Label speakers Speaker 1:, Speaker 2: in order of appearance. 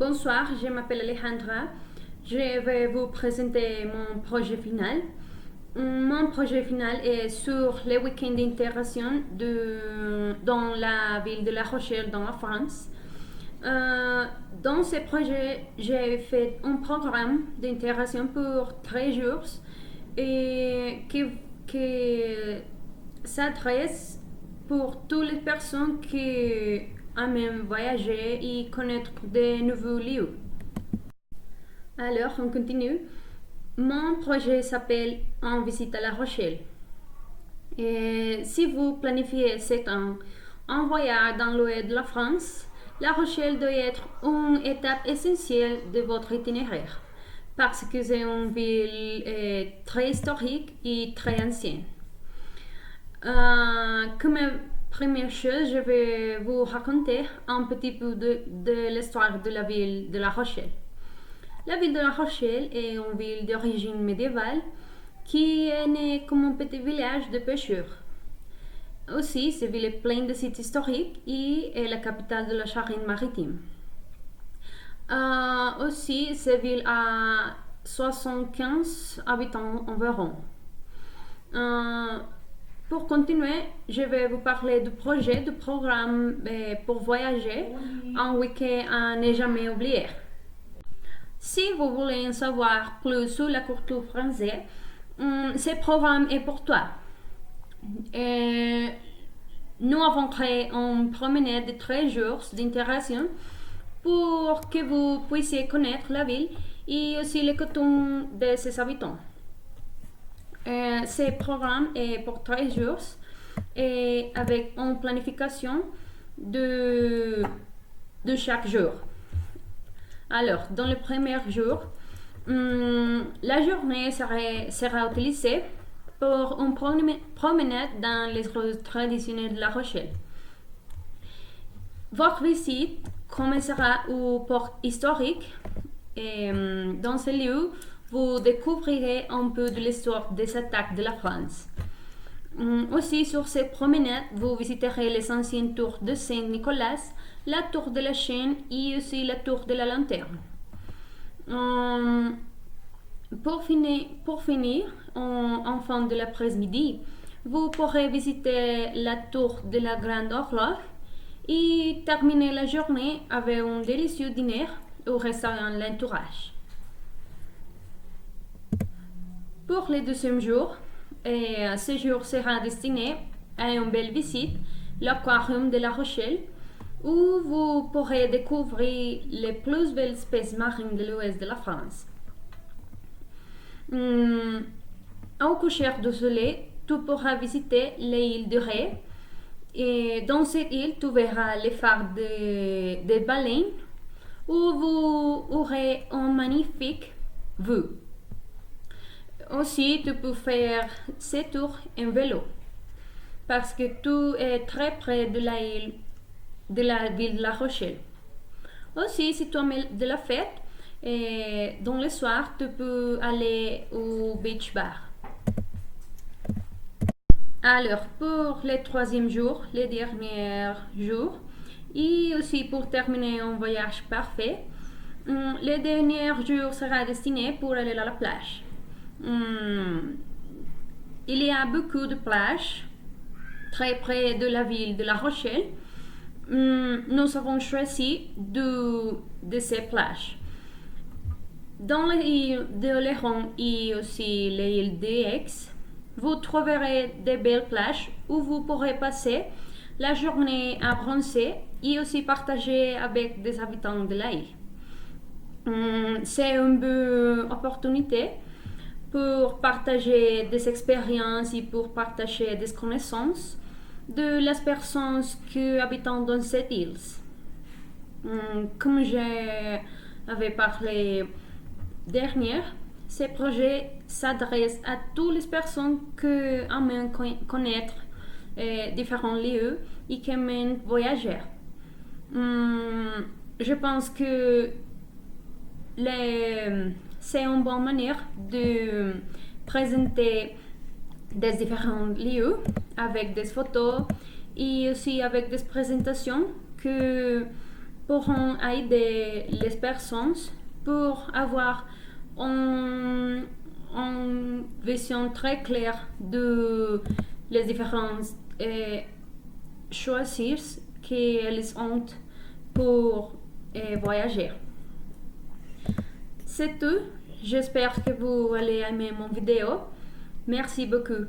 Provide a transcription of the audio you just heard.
Speaker 1: Bonsoir, je m'appelle Alejandra. Je vais vous présenter mon projet final. Mon projet final est sur les week-ends d'intégration dans la ville de La Rochelle, dans la France. Dans ce projet, j'ai fait un programme d'intégration pour 13 jours et qui s'adresse pour toutes les personnes qui aiment voyager et connaître de nouveaux lieux. Alors, on continue. Mon projet s'appelle En visite à La Rochelle. Et si vous planifiez un voyage dans l'ouest de la France, La Rochelle doit être une étape essentielle de votre itinéraire parce que c'est une ville très historique et très ancienne. Comme première chose, je vais vous raconter un petit peu de l'histoire de la ville de La Rochelle. La ville de La Rochelle est une ville d'origine médiévale qui est née comme un petit village de pêcheurs. Aussi, cette ville est pleine de sites historiques et est la capitale de la Charente-Maritime. Aussi, cette ville a 75 habitants environ. Pour continuer, je vais vous parler du projet, du programme pour voyager un week-end à ne jamais oublier. Si vous voulez en savoir plus sur la culture française, ce programme est pour toi. Nous avons créé une promenade de 13 jours d'intégration pour que vous puissiez connaître la ville et aussi les coutumes de ses habitants. Ce programme est pour 13 jours et avec une planification de chaque jour. Alors, dans le premier jour, la journée sera utilisée pour une promenade dans les rues traditionnelles de La Rochelle. Votre visite commencera au port historique et dans ce lieu, vous découvrirez un peu de l'histoire des attaques de la France. Aussi, sur cette promenade, vous visiterez les anciennes tours de Saint-Nicolas, la tour de la Chaîne et aussi la tour de la Lanterne. Pour finir, en fin de l'après-midi, vous pourrez visiter la tour de la Grande Horloge et terminer la journée avec un délicieux dîner au restaurant L'Entourage. Pour le deuxième jour, ce jour sera destiné à une belle visite, l'aquarium de La Rochelle, où vous pourrez découvrir les plus belles espèces marines de l'ouest de la France. Au coucher du soleil, tu pourras visiter l'île de Ré. Et dans cette île, tu verras les phares des baleines, où vous aurez une magnifique vue. Aussi, tu peux faire ces tours en vélo, parce que tout est très près de la ville de La Rochelle. Aussi, si tu aimes de la fête, dans le soir, tu peux aller au beach bar. Alors, pour le troisième jour, le dernier jour, et aussi pour terminer un voyage parfait, le dernier jour sera destiné pour aller à la plage. Il y a beaucoup de plages très près de la ville de La Rochelle. Nous avons choisi de ces plages. Dans l'île de Léron et aussi l'île d'Aix, vous trouverez de belles plages où vous pourrez passer la journée à bronzer et aussi partager avec des habitants de l'île. C'est une bonne opportunité pour partager des expériences et pour partager des connaissances de les personnes qui habitent dans cette île. Comme j'avais parlé dernière, ce projet s'adresse à toutes les personnes qui aiment connaître différents lieux et qui aiment voyager. Je pense que c'est une bonne manière de présenter des différents lieux avec des photos et aussi avec des présentations que pourront aider les personnes pour avoir une vision très claire de les différences et choisir qu'elles ont pour voyager. C'est tout. J'espère que vous allez aimer mon vidéo. Merci beaucoup.